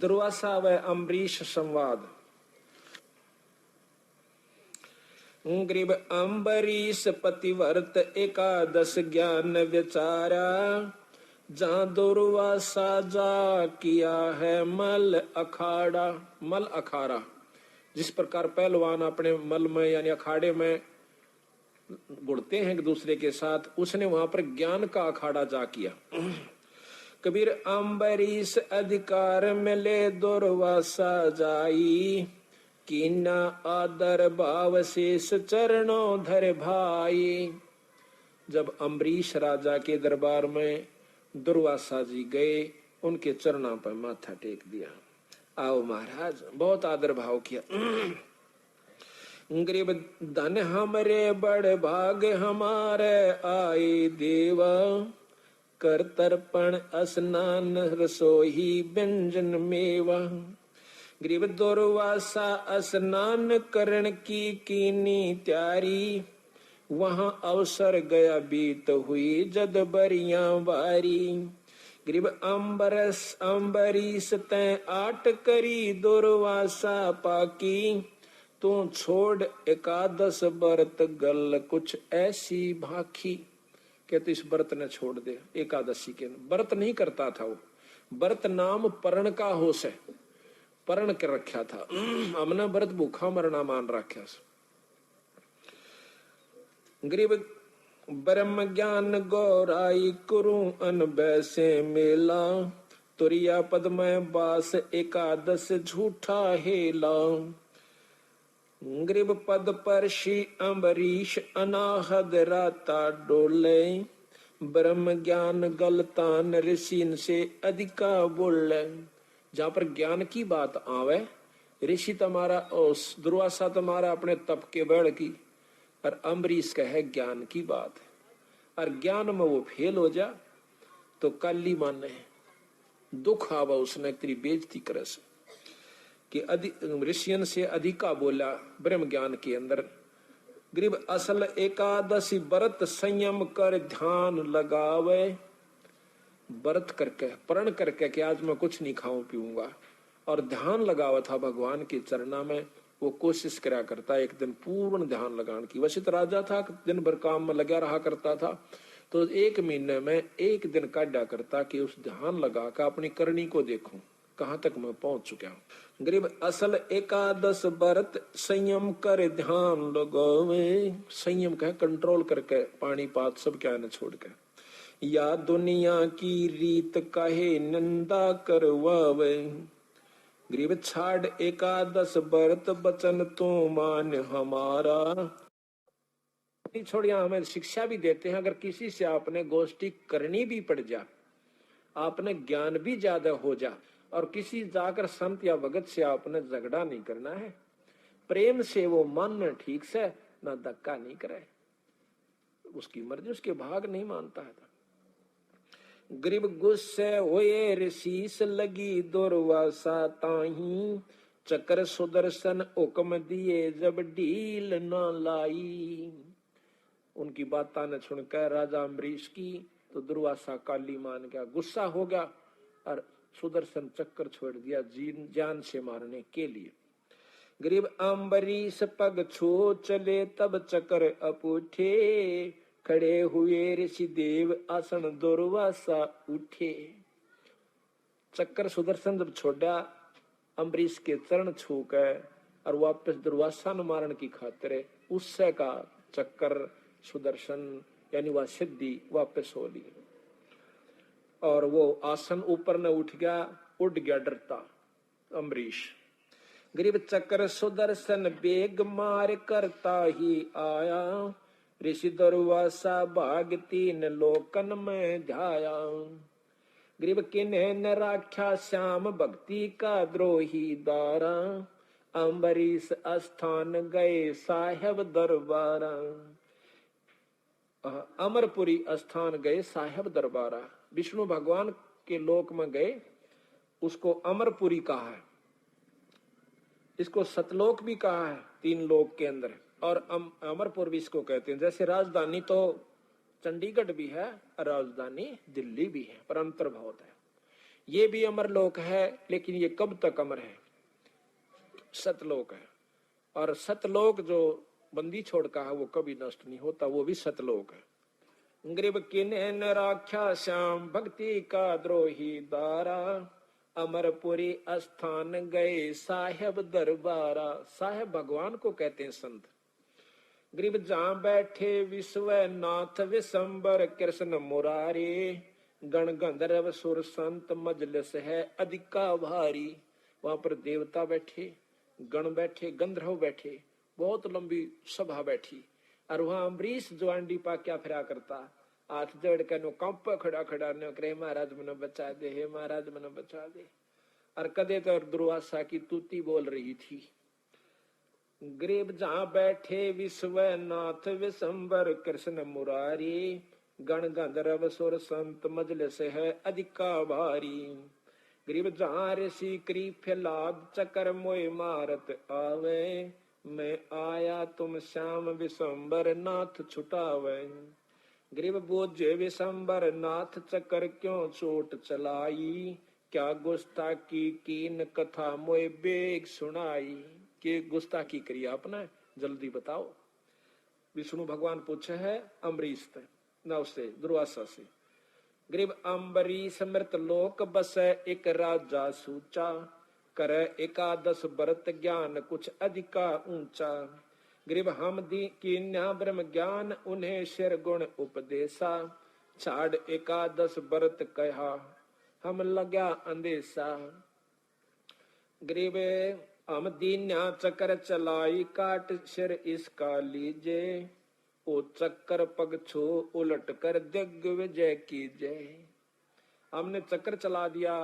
दुर्वासा व अम्बरीश संवाद। ग्रीब अम्बरीश पतिव्रत एकादश ज्ञान विचारा, जहाँ दुर्वासा जा किया है मल अखाड़ा। मल अखाड़ा, जिस प्रकार पहलवान अपने मल में यानी अखाड़े में गुड़ते हैं एक दूसरे के साथ, उसने वहां पर ज्ञान का अखाड़ा जा किया। कबीर अम्बरीश अधिकार मिले दुर्वासा जाई, कीना आदर भाव शेष चरणों धर भाई। जब अम्बरीश राजा के दरबार में दुर्वासा जी गए, उनके चरणों पर माथा टेक दिया। आओ महाराज, बहुत आदर भाव किया। गरीब धन हमरे बड़ भाग हमारे आए देवा, कर तर्पण स्नान रसोई व्यंजन मेवा। गरीब दुर्वासा स्नान करण की कीनी त्यारी, वहां अवसर गया बीत हुई जद बरिया बारी। गरीब अम्बरीश तै आट करी दुर्वासा पाकी, तू छोड़ एकादश व्रत गल कुछ ऐसी भाखी। कहते इस व्रत ने छोड़ दे। एकादशी के व्रत नहीं करता था वो, व्रत नाम परण का होश है, परण कर रखा था। हमने व्रत भूखा मरना मान रखा। गरीब ब्रह्म ज्ञान गौराई कुरु अन बैसे मेला, तुरिया पद में बास एकादश झूठा हेला। गरीब पद पर श्री अम्बरीश अनाहद राता डोले, ब्रह्म ज्ञान गलतान ऋषि से अधिका बोले। जहां पर ज्ञान की बात आवे, ऋषि तुम्हारा और दुर्वासा तुम्हारा अपने तप के बढ़ की, और अम्बरीश कहे ज्ञान की बात है, और ज्ञान में वो फेल हो जा तो काली माने दुख आवा उसने तेरी बेइज्जती करे से कि ऋषियन से अधिका बोला ब्रह्म ज्ञान के अंदर। गरीब असल एकादशी व्रत संयम कर ध्यान लगावे, व्रत करके प्रण करके कि आज मैं कुछ नहीं खाऊं पीऊंगा, और ध्यान लगावा था भगवान के चरणा में। वो कोशिश करा करता एक दिन पूर्ण ध्यान लगाने की। वैसे तो राजा था, दिन भर काम में लगा रहा करता था, तो एक महीने में एक दिन काटा करता कि उस ध्यान लगा कर अपनी करनी को देखूं कहां तक मैं पहुंच चुका हूं। गरीब असल एकादश व्रत संयम कर ध्यान लगावे, संयम कहे कंट्रोल करके पानी पात सब क्या न छोड़ के, या दुनिया की रीत कहे निंदा करवावे। गरीब छाड़ एकादश व्रत बचन तो मान हमारा। छोड़िया हमें शिक्षा भी देते हैं, अगर किसी से आपने गोष्ठी करनी भी पड़ जा, आपने ज्ञान भी ज्यादा हो जा, और किसी जाकर संत या भगत से आपने झगड़ा नहीं करना है, प्रेम से वो मन ठीक से ना धक्का नहीं करे, उसकी मर्जी उसके भाग नहीं मानता है। गरीब गुस्से होए ऋषिस लगी दुर्वासा ताही, चक्र सुदर्शन हुक्म दिए जब ढील न लाई। उनकी बात ने सुनकर राजा अम्बरीश की तो दुर्वासा काली मान गया, गुस्सा हो गया और सुदर्शन चक्कर छोड़ दिया जान से मारने के लिए। गरीब अम्बरीश पग छो चले तब चक्र अपूठे, खड़े हुए ऋषि देव आसन दुर्वासा उठे। चक्कर सुदर्शन जब छोड़ा, अम्बरीश के चरण छू कर और वापस दुर्वासा न मारन की खातिर उससे का चक्कर सुदर्शन यानी वह सिद्धि वापस हो ली, और वो आसन ऊपर न उठ गया, उड़ गया डरता अम्बरीश। गरीब चक्र सुदर्शन बेग मार करता ही आया, ऋषि दुर्वासा भाग तीन लोकन में ध्याया। गरीब किन्हें न राख्या श्याम भक्ति का द्रोही दारा, अम्बरीश स्थान गए साहेब दरबारा। अमरपुरी स्थान गए साहेब दरबारा, विष्णु भगवान के लोक में गए, उसको अमरपुरी कहा है, इसको सतलोक भी कहा है तीन लोक के अंदर, और अमरपुर भी इसको कहते हैं। जैसे राजधानी तो चंडीगढ़ भी है, राजधानी दिल्ली भी है, पर अंतर बहुत है। ये भी अमर लोक है, लेकिन ये कब तक अमर है? सतलोक है। और सतलोक जो बंदी छोड़ का है वो कभी नष्ट नहीं होता, वो भी सतलोक है। ग्रीब किन्हे न राख्या श्याम भक्ति का द्रोही दारा, अमरपुरी स्थान गए साहेब दरबारा। साहेब भगवान को कहते हैं संत। ग्रीब जहां बैठे विश्व नाथ विशंबर कृष्ण मुरारी, गण गंधर्व सुर संत मजलिस है अधिका भारी। वहां पर देवता बैठे, गण बैठे, गंधर्व बैठे, बहुत लंबी सभा बैठी। और वहां अम्बरीश जो अंडी पा क्या फिरा करता, हाथ जोड़ कर नो कंप खड़ा खड़ा न करे, महाराज मनो बचा दे, हे महाराज मनो बचा दे। और कदे तो दुर्वासा की तूती बोल रही थी। ग्रीब जहां बैठे विश्वनाथ विशंबर कृष्ण मुरारी, गण गंधर्व सुर संत मजलिस है अधिका भारी। ग्रीब जहां ऋषि क्री फैलाद चकर मोय मारत आवे, मैं आया तुम श्याम विशंबर नाथ छुटावे। ग्रीब बोझे विशंबर नाथ चकर क्यों चोट चलाई, क्या गुस्ताखी कीन कथा मोय बेग सुनाई। के गुस्ताखी करी आपने, जल्दी बताओ। विष्णु भगवान पूछे है अम्बरीश न उससे दुर्वासा से। ग्रीब अम्बरीश मृत लोक बसे एक राजा सूचा, करे एकादश व्रत ज्ञान कुछ अधिका ऊंचा। ग्रीब हम दी कीन्या ब्रह्म ज्ञान उन्हें शिर गुण उपदेशा, छाड़ एकादश व्रत कहा हम लग्या अंदेशा। ग्रीब हम दीन्या चक्कर चलाई काट सिर इसका लीजे, ओ चक्कर पग छो उलट कर दिग्विजय कीजे। हमने चक्कर चला दिया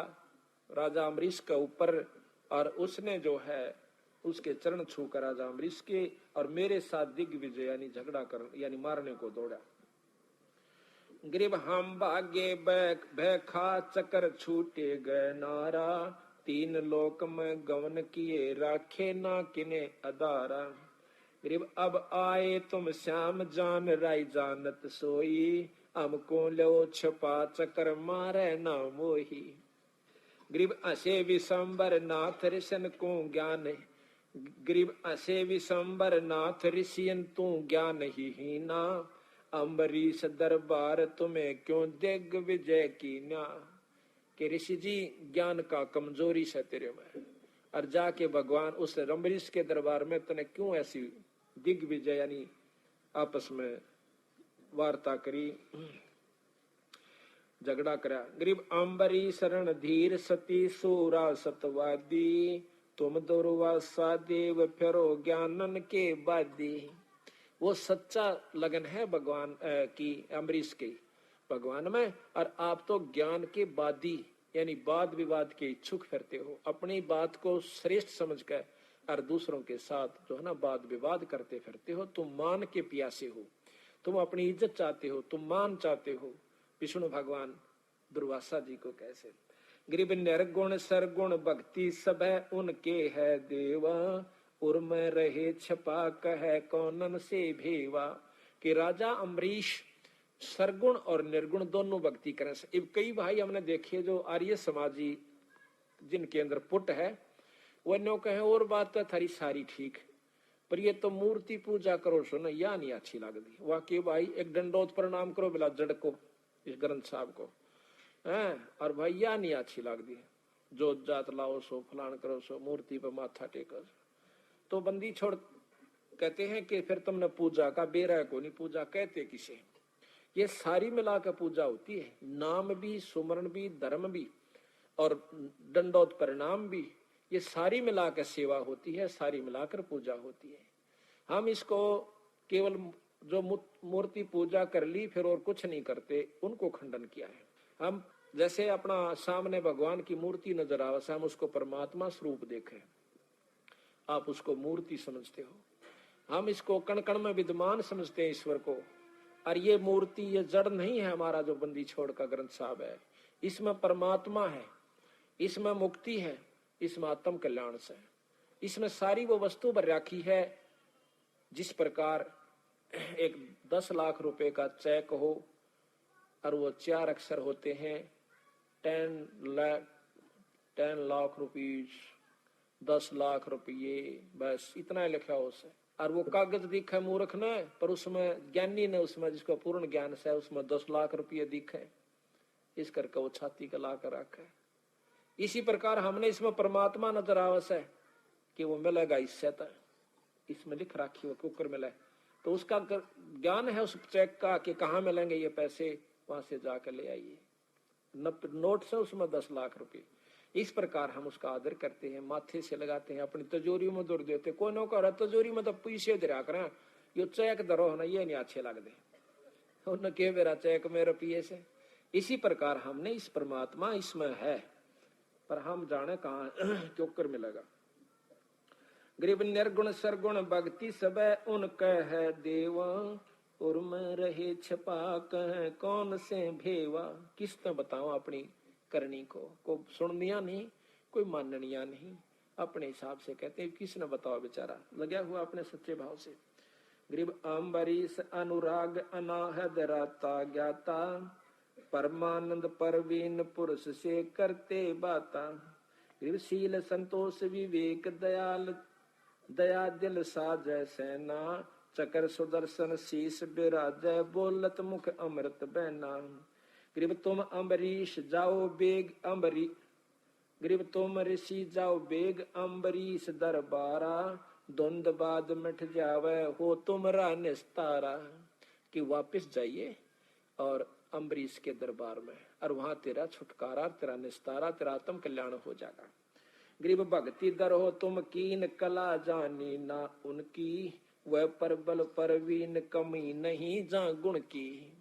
राजा अम्बरीश के ऊपर, और उसने जो है उसके चरण छूकर राजा अम्बरीश के और मेरे साथ दिग्विजय यानी झगड़ा कर यानी मारने को दौड़ा। ग्रीब हम भागे भैखा चक्कर छूटे गए नारा, तीन लोक में गवन किए राखे ना किने अदारा। ग्रीब अब आए तुम श्याम जान राय जानत सोई, हमको लो छपा चक्कर मारे ना मोही। ग्रीब असे विशंबर नाथ ऋषियन को ज्ञान, ग्रीब असे विशंबर नाथ ऋषियन तू ज्ञान ही ना, अम्बरीश दरबार तुम्हें क्यों दिग्विजय की ना। कि ऋषि जी ज्ञान का कमजोरी से तेरे में, और जाके भगवान उस अम्बरीश के दरबार में तूने क्यों ऐसी दिग्विजय यानी आपस में वार्ता करी, झगड़ा करा। ग्रीब अम्बरीश शरण धीर सती सूरा सतवादी, तुम दुर्वासा देव फिरो ज्ञानन के बादी। वो सच्चा लगन है भगवान की अम्बरीश की भगवान में, और आप तो ज्ञान के बादी यानी वाद विवाद के इच्छुक फिरते हो। अपनी बात को श्रेष्ठ समझकर और दूसरों के साथ जो है ना वाद विवाद करते फिरते हो। तुम मान के प्यासे हो, तुम अपनी इज्जत चाहते हो, तुम मान चाहते हो। विष्णु भगवान दुर्वासा जी को कैसे। ग्रीब निर्गुण सरगुण भक्ति सब है उनके है देवा, उर्म रहे छपा कहे कौनन से भेवा। कि राजा अम्बरीश सरगुण और निर्गुण दोनों भक्ति करें। अब कई भाई हमने देखे जो आर्य समाजी जिनके अंदर पुट है, वो नो कहे और बात तो थारी सारी ठीक, पर ये तो मूर्ति पूजा करो सो ना, या नहीं अच्छी लगती। वाकई भाई एक दंडोत प्रणाम करो बिला जड़ को, इस ग्रंथ साहब को है, और भाई या नहीं अच्छी लगती। जो जात लाओ सो फलान करो सो, मूर्ति पर माथा टेको। तो बंदी छोड़ कहते हैं कि फिर तुमने पूजा का बेरा को नहीं पूजा कहते किसे। ये सारी मिलाकर पूजा होती है, नाम भी, सुमरण भी, धर्म भी और दंडोत परिणाम भी, ये सारी मिलाकर सेवा होती है, सारी मिलाकर पूजा होती है। हम इसको केवल जो मूर्ति पूजा कर ली फिर और कुछ नहीं करते, उनको खंडन किया है। हम जैसे अपना सामने भगवान की मूर्ति नजर आवे, हम उसको परमात्मा स्वरूप देखें, आप उसको मूर्ति समझते हो। हम इसको कण कण में विद्यमान समझते हैं ईश्वर को। और ये मूर्ति ये जड़ नहीं है हमारा जो बंदी छोड़ का ग्रंथ साहब है, इसमें परमात्मा है, इसमें मुक्ति है, इसमें आत्म कल्याण से, इसमें सारी वो वस्तु भर रखी है। जिस प्रकार एक 10 लाख रुपए का चेक हो और वो 4 अक्षर होते हैं 10 लाख 10 लाख रुपीज, 10 लाख रुपये, बस इतना ही लिखा हो उसे। और वो कागज दिखे मूर्ख ने, पर उसमें ज्ञानी ने, उसमें जिसको पूर्ण ज्ञान से उसमें 10 लाख रुपये दिखे, इस करके वो छाती का ला कर रखे। इसी प्रकार हमने इसमें परमात्मा नजर आवस है कि वो मिलेगा इससे, तो इसमें लिख रखी वो कुकर मिले, तो उसका ज्ञान है उस चेक का कि कहाँ मिलेंगे ये पैसे, वहां से जाकर ले आइए। नोट से उसमें 10 लाख रुपये। इस प्रकार हम उसका आदर करते हैं, माथे से लगाते हैं, अपनी तिजोरी में दौड़ देते। कोई नो कर तिजोरी में तो पैसे दरा करें, यो चेक धरो ना, ये नहीं अच्छे लगते, उन्हें मेरा चेक में रुपये से। इसी प्रकार हमने इस परमात्मा इसमें है, पर हम जाने कहाँ क्यों मिलेगा। गरीब निर्गुण सरगुण भक्ति सब उनका है देवा, और मैं रहे छपा कह कौन से भेवा। किस ने बताऊं अपनी करनी को सुननिया नहीं, कोई माननिया नहीं, अपने हिसाब से कहते हैं। किसने बताओ, बेचारा लगा हुआ अपने सच्चे भाव से। गरीब अम्बरीश अनुराग अनाहद राता ज्ञाता, परमानंद परवीन पुरुष से करते बाता। गरीब शील संतोष विवेक दयाल दया दिल साजय सेना, चकर सुदर्शन शीश बिराजय बोलत मुख अमृत बहना। गरीब तुम अम्बरीश जाओ बेग अम्बरी, गरीब तुम ऋषि जाओ बेग अम्बरीश दरबारा, द्वंद बाद मिट जावे हो तुमरा निस्तारा। कि वापिस जाइए और अम्बरीश के दरबार में, और वहां तेरा छुटकारा, तेरा निस्तारा, तेरा आत्म कल्याण हो जाएगा। गरीब भक्ति दर हो तुम कीन कला जानी ना उनकी, वह परबल परवीन कमी नहीं जा गुण की।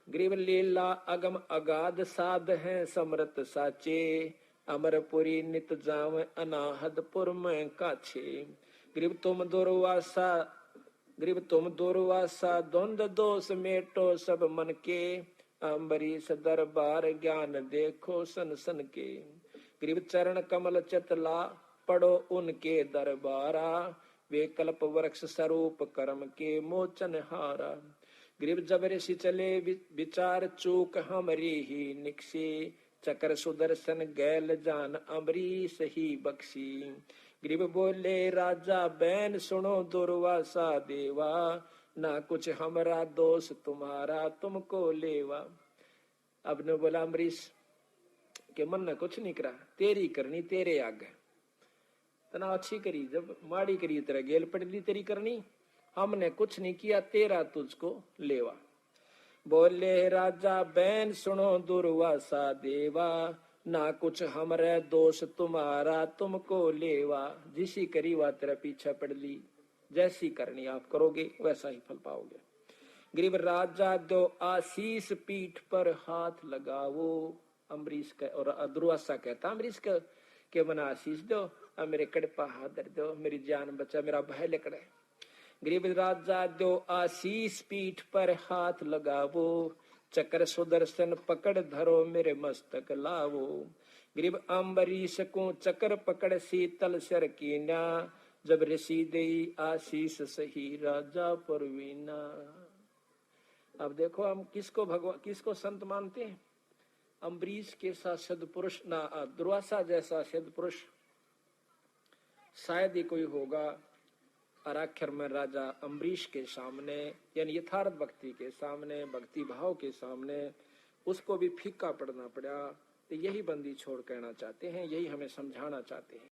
गरीब लीला अगम अगाध साध है समृत साचे, अमरपुरी नित जाम अनाहदपुर में काछे। गरीब तुम दुर्वासा, गरीब तुम दुर्वासा द्वंद दोष मेटो सब मन के, अम्बरीश दरबार ज्ञान देखो सन सन के। गरीब चरण कमल चितला पढ़ो उनके दरबारा, वे कल्प वृक्ष स्वरूप कर्म के मोचन हारा। गरीब जब ऋषि चले विचार चूक हमरी ही निकसी, चकर सुदर्शन गैल जान अम्बरीश ही बख्शी। गरीब बोले राजा बैन सुनो दुर्वासा देवा, ना कुछ हमारा दोष तुम्हारा तुमको लेवा। अब ने बोला अम्बरीश के मन ने कुछ नहीं करा, तेरी करनी तेरे आगे, तना अच्छी करी जब माड़ी करी तेरा गेल पड़ ली तेरी करनी, हमने कुछ नहीं किया तेरा तुझको लेवा। बोले राजा बैन सुनो दुर्वासा देवा, ना कुछ हमरे दोष तुम्हारा तुमको लेवा। जिसी करी वा तेरा पीछा पड़ ली, जैसी करनी आप करोगे वैसा ही फल पाओगे। गरीब राजा दो आशीष पीठ पर हाथ लगाओ, अम्बरीश का और दुर्वासा कहता अम्बरीश के मना आशीष दो, और मेरे कड़पा हाथ धर दो, मेरी जान बचा, मेरा भय लकड़े। गरीब राजा दो आशीष पीठ पर हाथ लगावो, चक्र सुदर्शन पकड़ धरो मेरे मस्तक लावो। गरीब अम्बरीश को चक्र पकड़ शीतल सर कीना, जब ऋषि दई आशीष सही राजा परवीना। अब देखो हम किसको भगवान किसको संत मानते हैं। अम्बरीश के साथ सिद्ध पुरुष ना, दुर्वासा जैसा सिद्ध पुरुष शायद ही कोई होगा। और आखिर में राजा अम्बरीश के सामने, यानी यथार्थ भक्ति के सामने, भक्ति भाव के सामने उसको भी फीका पड़ना पड़ा। तो यही बंदी छोड़ कहना चाहते हैं, यही हमें समझाना चाहते हैं।